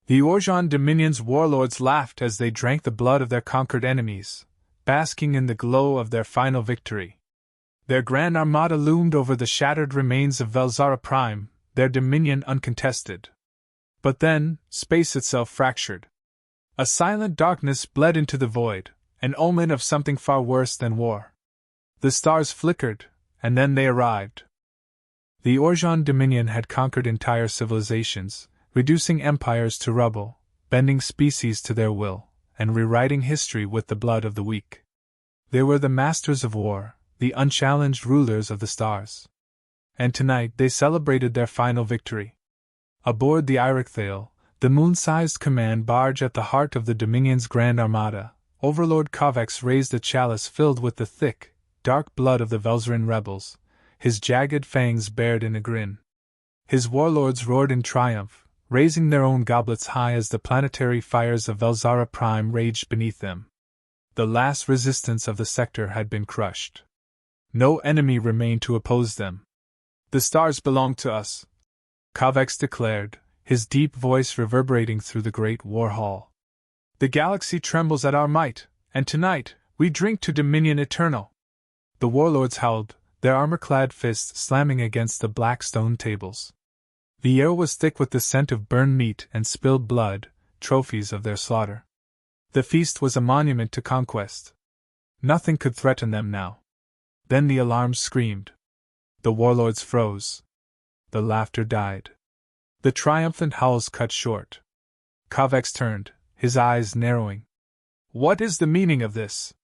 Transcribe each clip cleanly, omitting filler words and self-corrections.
The Orjan Dominion's warlords laughed as they drank the blood of their conquered enemies, basking in the glow of their final victory. Their grand armada loomed over the shattered remains of Velzara Prime, their dominion uncontested. But then, space itself fractured. A silent darkness bled into the void, an omen of something far worse than war. The stars flickered, and then they arrived. The Orjan Dominion had conquered entire civilizations, reducing empires to rubble, bending species to their will, and rewriting history with the blood of the weak. They were the masters of war, the unchallenged rulers of the stars. And tonight they celebrated their final victory. Aboard the Iroquois, the moon-sized command barge at the heart of the Dominion's Grand Armada, Overlord Kovacs raised a chalice filled with the thick, dark blood of the Velzaran rebels, his jagged fangs bared in a grin. His warlords roared in triumph, raising their own goblets high as the planetary fires of Velzara Prime raged beneath them. The last resistance of the sector had been crushed. No enemy remained to oppose them. "The stars belong to us," Kovacs declared, his deep voice reverberating through the great war hall. "The galaxy trembles at our might, and tonight, we drink to Dominion Eternal." The warlords howled, their armor-clad fists slamming against the black stone tables. The air was thick with the scent of burned meat and spilled blood, trophies of their slaughter. The feast was a monument to conquest. Nothing could threaten them now. Then the alarms screamed. The warlords froze. The laughter died. The triumphant howls cut short. Kovacs turned, his eyes narrowing. "What is the meaning of this?"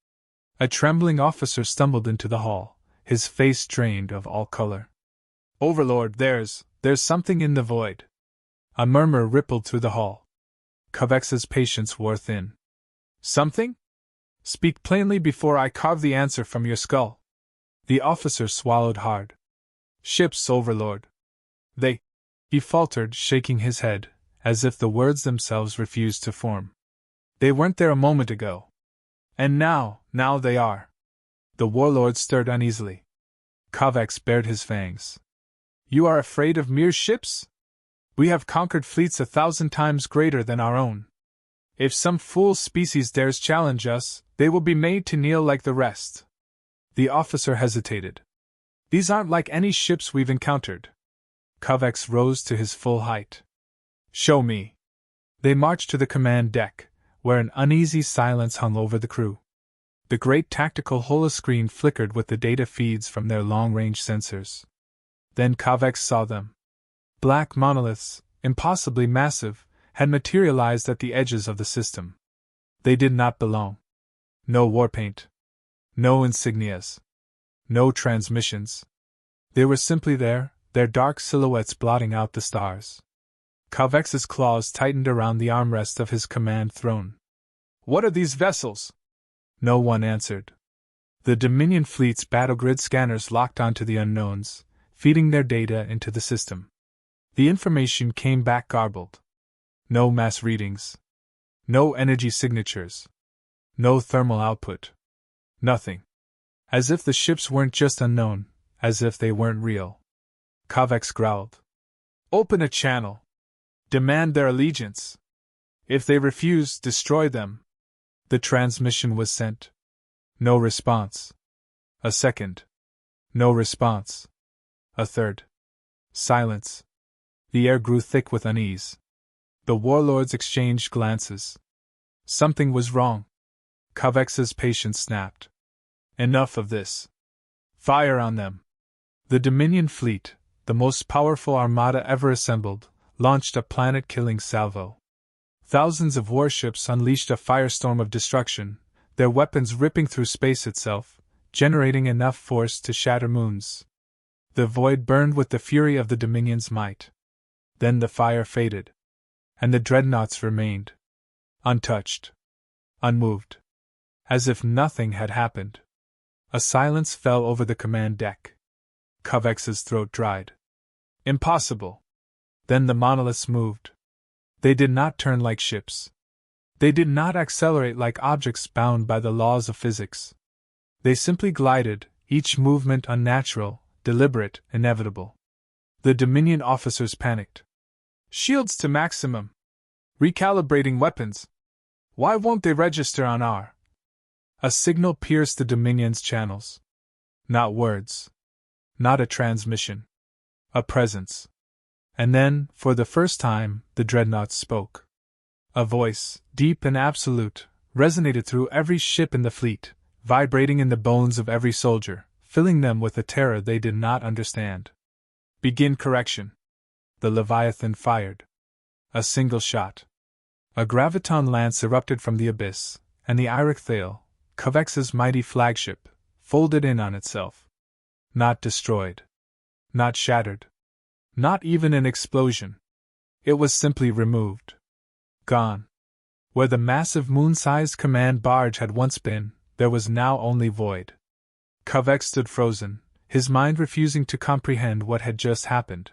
A trembling officer stumbled into the hall, his face drained of all color. "Overlord, there's something in the void." A murmur rippled through the hall. Kovacs's patience wore thin. "Something? Speak plainly before I carve the answer from your skull." The officer swallowed hard. "Ships, Overlord. He faltered, shaking his head, as if the words themselves refused to form. "They weren't there a moment ago. And now they are." The warlord stirred uneasily. Kovacs bared his fangs. "You are afraid of mere ships? We have conquered fleets 1,000 times greater than our own. If some fool species dares challenge us, they will be made to kneel like the rest." The officer hesitated. "These aren't like any ships we've encountered." Kovacs rose to his full height. "Show me." They marched to the command deck, where an uneasy silence hung over the crew. The great tactical holoscreen flickered with the data feeds from their long-range sensors. Then Kovacs saw them. Black monoliths, impossibly massive, had materialized at the edges of the system. They did not belong. No warpaint. No insignias. No transmissions. They were simply there, their dark silhouettes blotting out the stars. Kovacs's claws tightened around the armrest of his command throne. "What are these vessels?" No one answered. The Dominion fleet's battlegrid scanners locked onto the unknowns, feeding their data into the system. The information came back garbled. No mass readings. No energy signatures. No thermal output. Nothing. As if the ships weren't just unknown, as if they weren't real. Kovacs growled. "Open a channel. Demand their allegiance. If they refuse, destroy them." The transmission was sent. No response. A second. No response. A third. Silence. The air grew thick with unease. The warlords exchanged glances. Something was wrong. Kovacs's patience snapped. "Enough of this. Fire on them." The Dominion fleet, the most powerful armada ever assembled, launched a planet-killing salvo. Thousands of warships unleashed a firestorm of destruction, their weapons ripping through space itself, generating enough force to shatter moons. The void burned with the fury of the Dominion's might. Then the fire faded. And the Dreadnoughts remained. Untouched. Unmoved. As if nothing had happened. A silence fell over the command deck. Kovacs's throat dried. "Impossible." Then the monoliths moved. They did not turn like ships. They did not accelerate like objects bound by the laws of physics. They simply glided, each movement unnatural, deliberate, inevitable. The Dominion officers panicked. "Shields to maximum!" Recalibrating weapons. Why won't they register on our? A signal pierced the Dominion's channels. Not words. Not a transmission. A presence. And then, for the first time, the Dreadnoughts spoke. A voice, deep and absolute, resonated through every ship in the fleet, vibrating in the bones of every soldier, filling them with a terror they did not understand. Begin correction. The Leviathan fired. A single shot. A graviton lance erupted from the abyss, and the Iroquois, Covex's mighty flagship, folded in on itself. Not destroyed. Not shattered. Not even an explosion. It was simply removed. Gone. Where the massive moon-sized command barge had once been, there was now only void. Covex stood frozen, his mind refusing to comprehend what had just happened.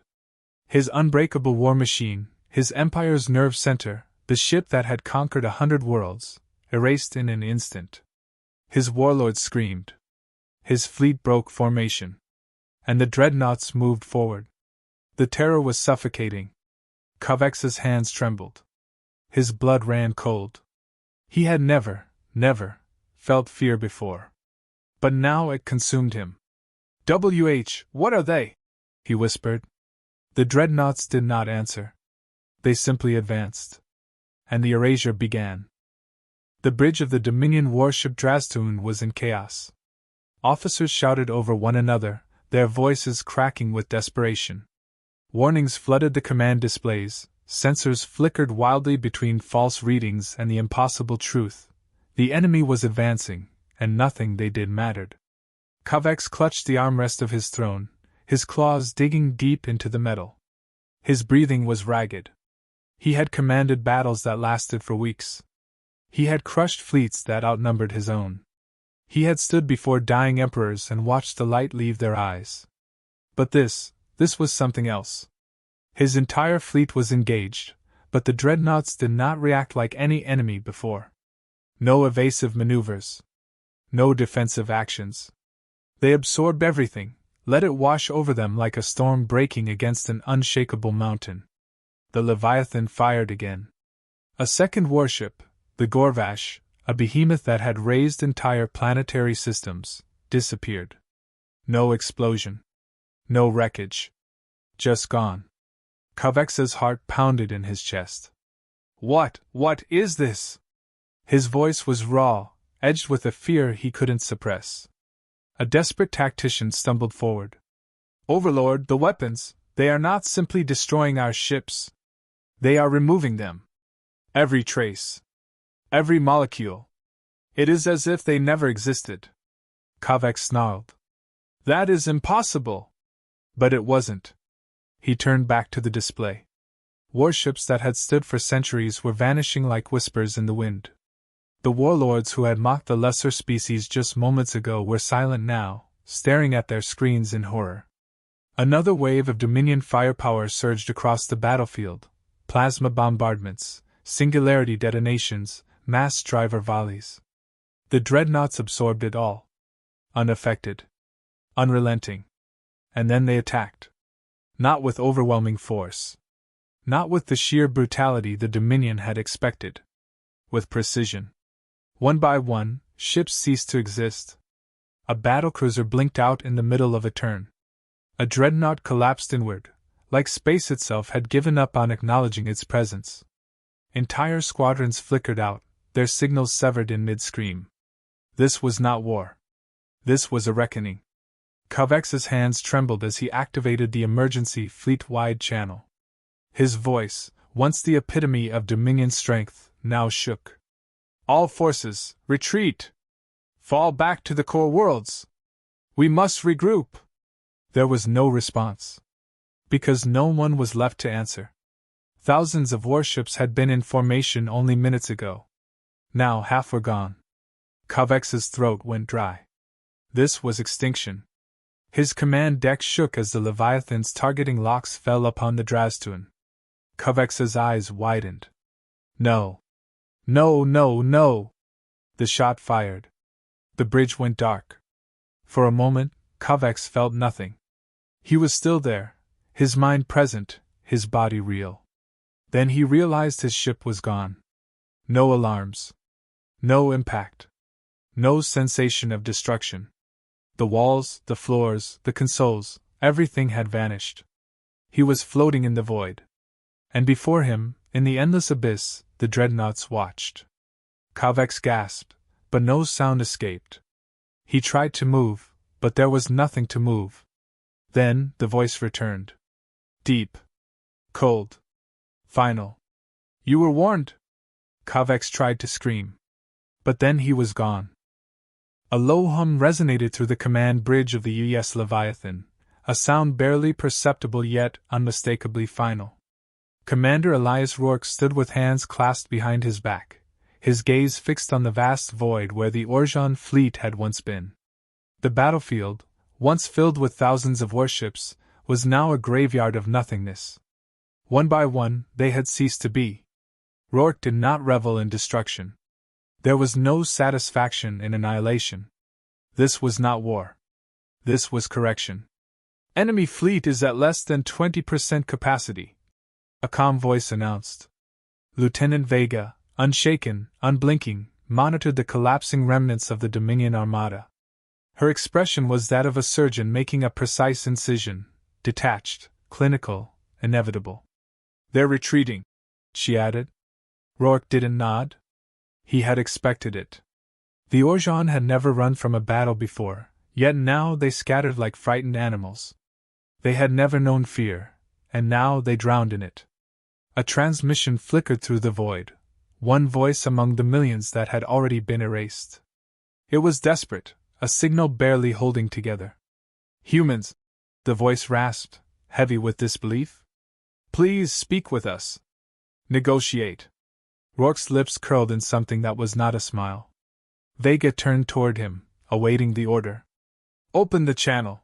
His unbreakable war machine, his empire's nerve center, the ship that had conquered 100 worlds, erased in an instant. His warlords screamed. His fleet broke formation. And the Dreadnoughts moved forward. The terror was suffocating. Covex's hands trembled. His blood ran cold. He had never felt fear before. But now it consumed him. What are they? He whispered. The Dreadnoughts did not answer. They simply advanced. And the erasure began. The bridge of the Dominion warship Dreadnoughts was in chaos. Officers shouted over one another, their voices cracking with desperation. Warnings flooded the command displays, sensors flickered wildly between false readings and the impossible truth. The enemy was advancing, and nothing they did mattered. Covex clutched the armrest of his throne, his claws digging deep into the metal. His breathing was ragged. He had commanded battles that lasted for weeks. He had crushed fleets that outnumbered his own. He had stood before dying emperors and watched the light leave their eyes. But this was something else. His entire fleet was engaged, but the Dreadnoughts did not react like any enemy before. No evasive maneuvers. No defensive actions. They absorbed everything, let it wash over them like a storm breaking against an unshakable mountain. The Leviathan fired again. A second warship, the Gorvash, a behemoth that had razed entire planetary systems, disappeared. No explosion. No wreckage. Just gone. Covex's heart pounded in his chest. What is this? His voice was raw, edged with a fear he couldn't suppress. A desperate tactician stumbled forward. Overlord, the weapons, they are not simply destroying our ships. They are removing them. Every trace. Every molecule. It is as if they never existed. Covex snarled. That is impossible. But it wasn't. He turned back to the display. Warships that had stood for centuries were vanishing like whispers in the wind. The warlords who had mocked the lesser species just moments ago were silent now, staring at their screens in horror. Another wave of Dominion firepower surged across the battlefield. Plasma bombardments, singularity detonations, mass driver volleys. The Dreadnoughts absorbed it all. Unaffected. Unrelenting. And then they attacked. Not with overwhelming force. Not with the sheer brutality the Dominion had expected. With precision. One by one, ships ceased to exist. A battlecruiser blinked out in the middle of a turn. A dreadnought collapsed inward, like space itself had given up on acknowledging its presence. Entire squadrons flickered out, their signals severed in mid-scream. This was not war. This was a reckoning. Covex's hands trembled as he activated the emergency fleet-wide channel. His voice, once the epitome of Dominion strength, now shook. All forces, retreat! Fall back to the core worlds! We must regroup! There was no response. Because no one was left to answer. Thousands of warships had been in formation only minutes ago. Now half were gone. Covex's throat went dry. This was extinction. His command deck shook as the Leviathan's targeting locks fell upon the Dreadnoughts. Covex's eyes widened. No. No, no, no! The shot fired. The bridge went dark. For a moment, Covex felt nothing. He was still there, his mind present, his body real. Then he realized his ship was gone. No alarms. No impact. No sensation of destruction. The walls, the floors, the consoles, everything had vanished. He was floating in the void. And before him, in the endless abyss, the dreadnoughts watched. Kaveks gasped, but no sound escaped. He tried to move, but there was nothing to move. Then, the voice returned. Deep. Cold. Final. You were warned? Kaveks tried to scream. But then he was gone. A low hum resonated through the command bridge of the UES Leviathan, a sound barely perceptible yet unmistakably final. Commander Elias Rourke stood with hands clasped behind his back, his gaze fixed on the vast void where the Orjan fleet had once been. The battlefield, once filled with thousands of warships, was now a graveyard of nothingness. One by one, they had ceased to be. Rourke did not revel in destruction. There was no satisfaction in annihilation. This was not war. This was correction. Enemy fleet is at less than 20% capacity, a calm voice announced. Lieutenant Vega, unshaken, unblinking, monitored the collapsing remnants of the Dominion armada. Her expression was that of a surgeon making a precise incision, detached, clinical, inevitable. They're retreating, she added. Rourke didn't nod. He had expected it. The Orjan had never run from a battle before, yet now they scattered like frightened animals. They had never known fear, and now they drowned in it. A transmission flickered through the void, one voice among the millions that had already been erased. It was desperate, a signal barely holding together. Humans, the voice rasped, heavy with disbelief. Please speak with us. Negotiate. Rourke's lips curled in something that was not a smile. Vega turned toward him, awaiting the order. Open the channel.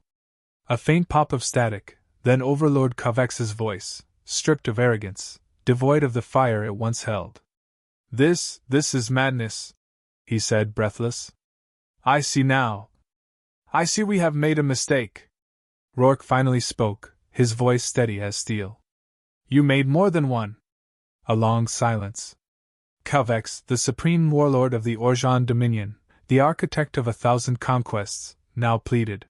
A faint pop of static, then Overlord Kavex's voice, stripped of arrogance, devoid of the fire it once held. This is madness, he said, breathless. I see now. I see we have made a mistake. Rourke finally spoke, his voice steady as steel. You made more than one. A long silence. Kavex, the supreme warlord of the Orjan Dominion, the architect of 1,000 conquests, now pleaded.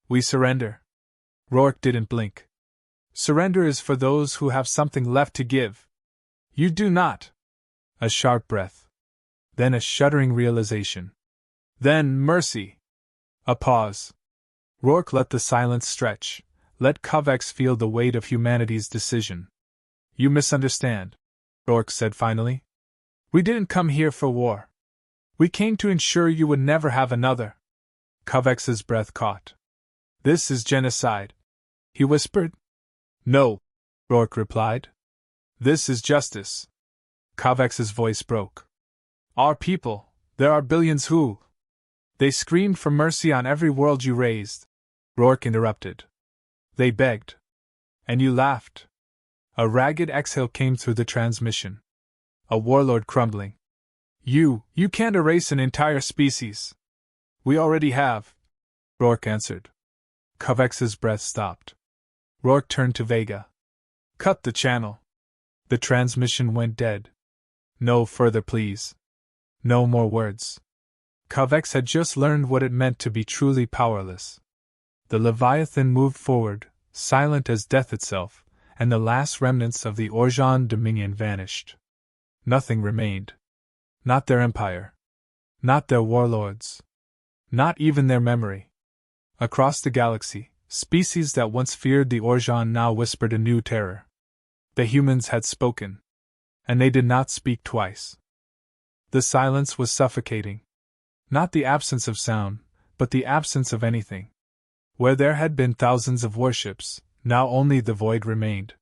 We surrender. Rourke didn't blink. Surrender is for those who have something left to give. You do not. A sharp breath. Then a shuddering realization. Then mercy. A pause. Rourke let the silence stretch, let Kavex feel the weight of humanity's decision. You misunderstand, Rourke said finally. We didn't come here for war. We came to ensure you would never have another. Kavex's breath caught. This is genocide, he whispered. No, Rourke replied. This is justice. Kavex's voice broke. Our people, there are billions who. They screamed for mercy on every world you raised. Rourke interrupted. They begged. And you laughed. A ragged exhale came through the transmission. A warlord crumbling. You can't erase an entire species. We already have, Rourke answered. Kavex's breath stopped. Rourke turned to Vega. Cut the channel. The transmission went dead. No further pleas. No more words. Kavex had just learned what it meant to be truly powerless. The Leviathan moved forward, silent as death itself, and the last remnants of the Orjan Dominion vanished. Nothing remained. Not their empire. Not their warlords. Not even their memory. Across the galaxy, species that once feared the Orjan now whispered a new terror. The humans had spoken. And they did not speak twice. The silence was suffocating. Not the absence of sound, but the absence of anything. Where there had been thousands of warships, now only the void remained.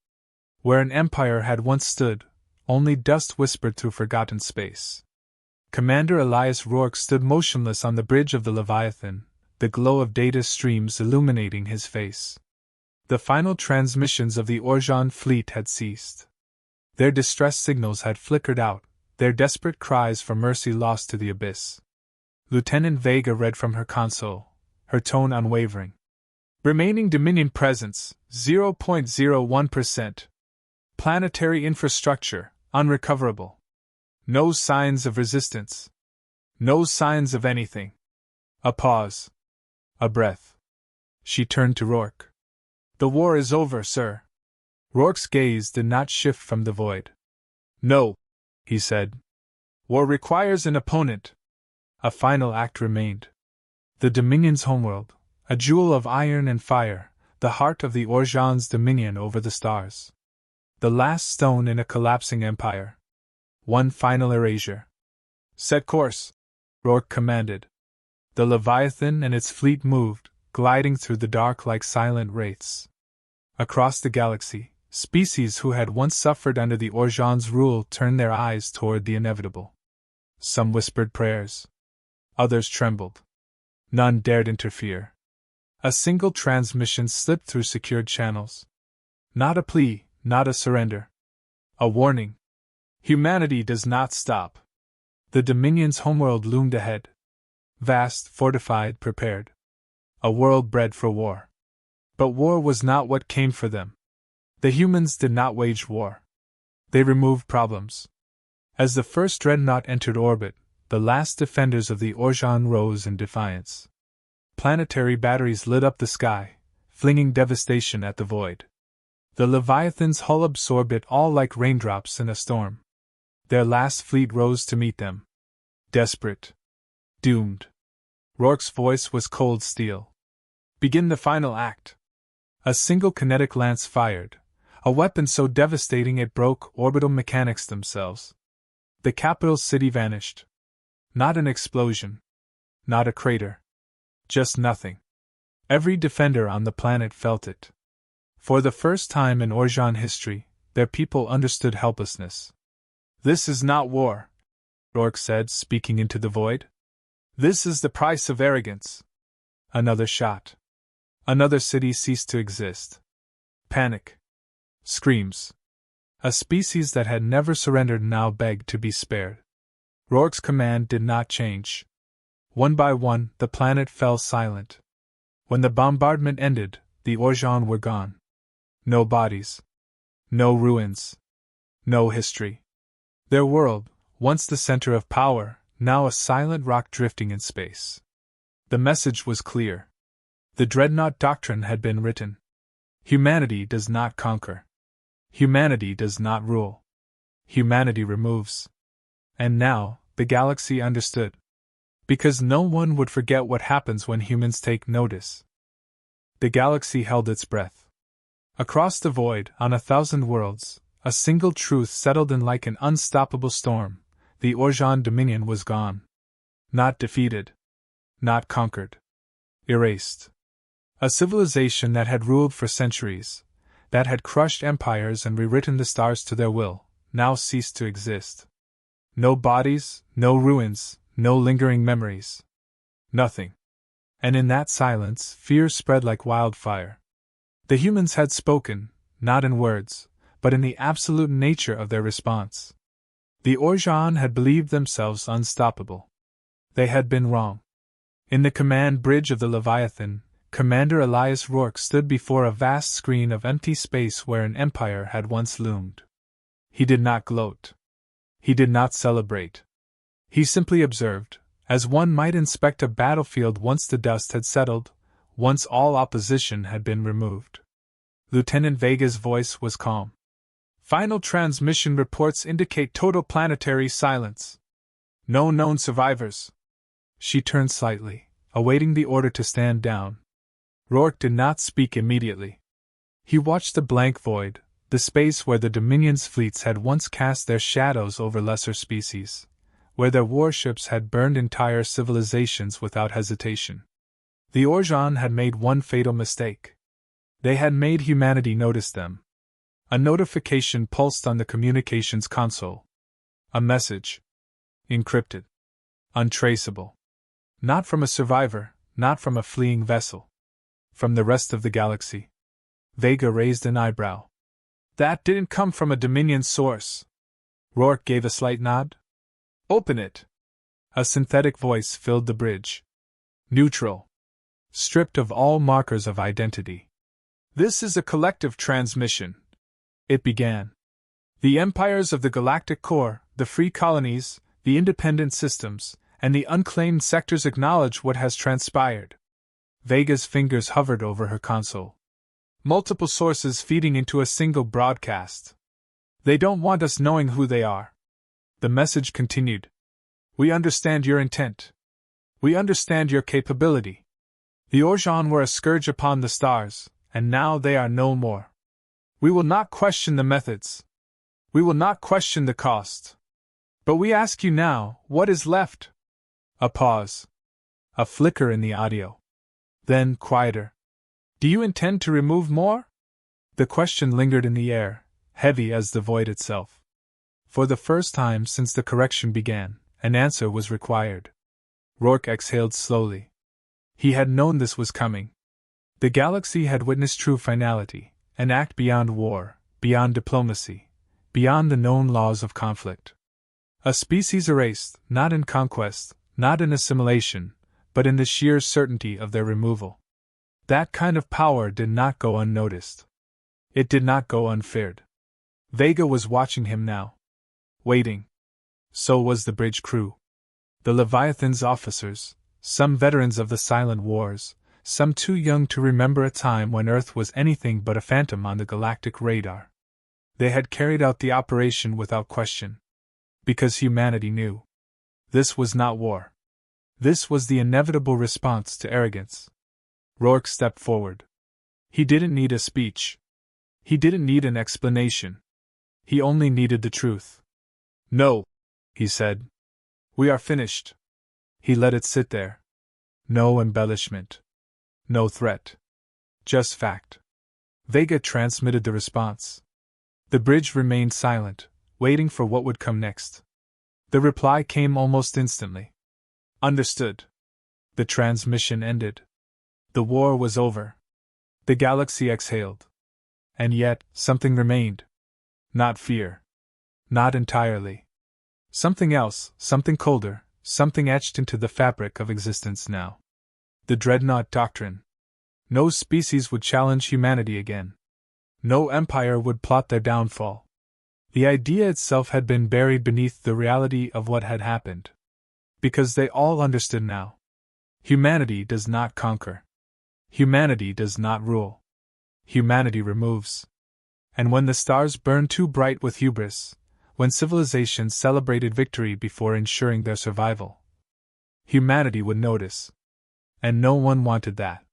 Where an empire had once stood, only dust whispered through forgotten space. Commander Elias Rourke stood motionless on the bridge of the Leviathan, the glow of data streams illuminating his face. The final transmissions of the Orjan fleet had ceased. Their distress signals had flickered out, their desperate cries for mercy lost to the abyss. Lieutenant Vega read from her console, her tone unwavering. Remaining Dominion presence, 0.01%. Planetary infrastructure, unrecoverable. No signs of resistance. No signs of anything. A pause. A breath. She turned to Rourke. The war is over, sir. Rourke's gaze did not shift from the void. No, he said. War requires an opponent. A final act remained. The Dominion's homeworld, a jewel of iron and fire, the heart of the Orjan's dominion over the stars. The last stone in a collapsing empire. One final erasure. Set course, Rourke commanded. The Leviathan and its fleet moved, gliding through the dark like silent wraiths. Across the galaxy, species who had once suffered under the Orjan's rule turned their eyes toward the inevitable. Some whispered prayers. Others trembled. None dared interfere. A single transmission slipped through secured channels. Not a plea, not a surrender. A warning. Humanity does not stop. The Dominion's homeworld loomed ahead. Vast, fortified, prepared. A world bred for war. But war was not what came for them. The humans did not wage war. They removed problems. As the first dreadnought entered orbit, the last defenders of the Orjan rose in defiance. Planetary batteries lit up the sky, flinging devastation at the void. The Leviathan's hull absorbed it all like raindrops in a storm. Their last fleet rose to meet them. Desperate. Doomed. Rourke's voice was cold steel. Begin the final act. A single kinetic lance fired, a weapon so devastating it broke orbital mechanics themselves. The capital city vanished. Not an explosion. Not a crater. Just nothing. Every defender on the planet felt it. For the first time in Orjan history, their people understood helplessness. This is not war, Rourke said, speaking into the void. This is the price of arrogance. Another shot. Another city ceased to exist. Panic. Screams. A species that had never surrendered now begged to be spared. Rourke's command did not change. One by one, the planet fell silent. When the bombardment ended, the Orjan were gone. No bodies. No ruins. No history. Their world, once the center of power, now a silent rock drifting in space. The message was clear. The Dreadnought doctrine had been written. Humanity does not conquer. Humanity does not rule. Humanity removes. And now, the galaxy understood. Because no one would forget what happens when humans take notice. The galaxy held its breath. Across the void, on 1,000 worlds, a single truth settled in like an unstoppable storm. The Orjan dominion was gone. Not defeated. Not conquered. Erased. A civilization that had ruled for centuries, that had crushed empires and rewritten the stars to their will, now ceased to exist. No bodies, no ruins, no lingering memories. Nothing. And in that silence, fear spread like wildfire. The humans had spoken, not in words, but in the absolute nature of their response. The Orjan had believed themselves unstoppable. They had been wrong. In the command bridge of the Leviathan, Commander Elias Rourke stood before a vast screen of empty space where an empire had once loomed. He did not gloat. He did not celebrate. He simply observed, as one might inspect a battlefield once the dust had settled, once all opposition had been removed. Lieutenant Vega's voice was calm. Final transmission reports indicate total planetary silence. No known survivors. She turned slightly, awaiting the order to stand down. Rourke did not speak immediately. He watched the blank void, the space where the Dominion's fleets had once cast their shadows over lesser species, where their warships had burned entire civilizations without hesitation. The Orjan had made one fatal mistake. They had made humanity notice them. A notification pulsed on the communications console. A message. Encrypted. Untraceable. Not from a survivor, not from a fleeing vessel. From the rest of the galaxy. Vega raised an eyebrow. That didn't come from a Dominion source. Rourke gave a slight nod. Open it. A synthetic voice filled the bridge. Neutral. Stripped of all markers of identity. This is a collective transmission. It began. The empires of the Galactic Core, the free colonies, the independent systems, and the unclaimed sectors acknowledge what has transpired. Vega's fingers hovered over her console. Multiple sources feeding into a single broadcast. They don't want us knowing who they are. The message continued. We understand your intent. We understand your capability. The Orjan were a scourge upon the stars, and now they are no more. We will not question the methods. We will not question the cost. But we ask you now, what is left? A pause. A flicker in the audio. Then, quieter. Do you intend to remove more? The question lingered in the air, heavy as the void itself. For the first time since the correction began, an answer was required. Rourke exhaled slowly. He had known this was coming. The galaxy had witnessed true finality, an act beyond war, beyond diplomacy, beyond the known laws of conflict. A species erased, not in conquest, not in assimilation, but in the sheer certainty of their removal. That kind of power did not go unnoticed. It did not go unfeared. Vega was watching him now. Waiting. So was the bridge crew. The Leviathan's officers, some veterans of the silent wars, some too young to remember a time when Earth was anything but a phantom on the galactic radar. They had carried out the operation without question. Because humanity knew. This was not war. This was the inevitable response to arrogance. Rourke stepped forward. He didn't need a speech. He didn't need an explanation. He only needed the truth. No, he said. We are finished. He let it sit there. No embellishment. No threat. Just fact. Vega transmitted the response. The bridge remained silent, waiting for what would come next. The reply came almost instantly. Understood. The transmission ended. The war was over. The galaxy exhaled. And yet, something remained. Not fear. Not entirely. Something else, something colder, something etched into the fabric of existence now. The Dreadnought Doctrine. No species would challenge humanity again. No empire would plot their downfall. The idea itself had been buried beneath the reality of what had happened. Because they all understood now. Humanity does not conquer. Humanity does not rule. Humanity removes. And when the stars burned too bright with hubris, when civilizations celebrated victory before ensuring their survival, humanity would notice. And no one wanted that.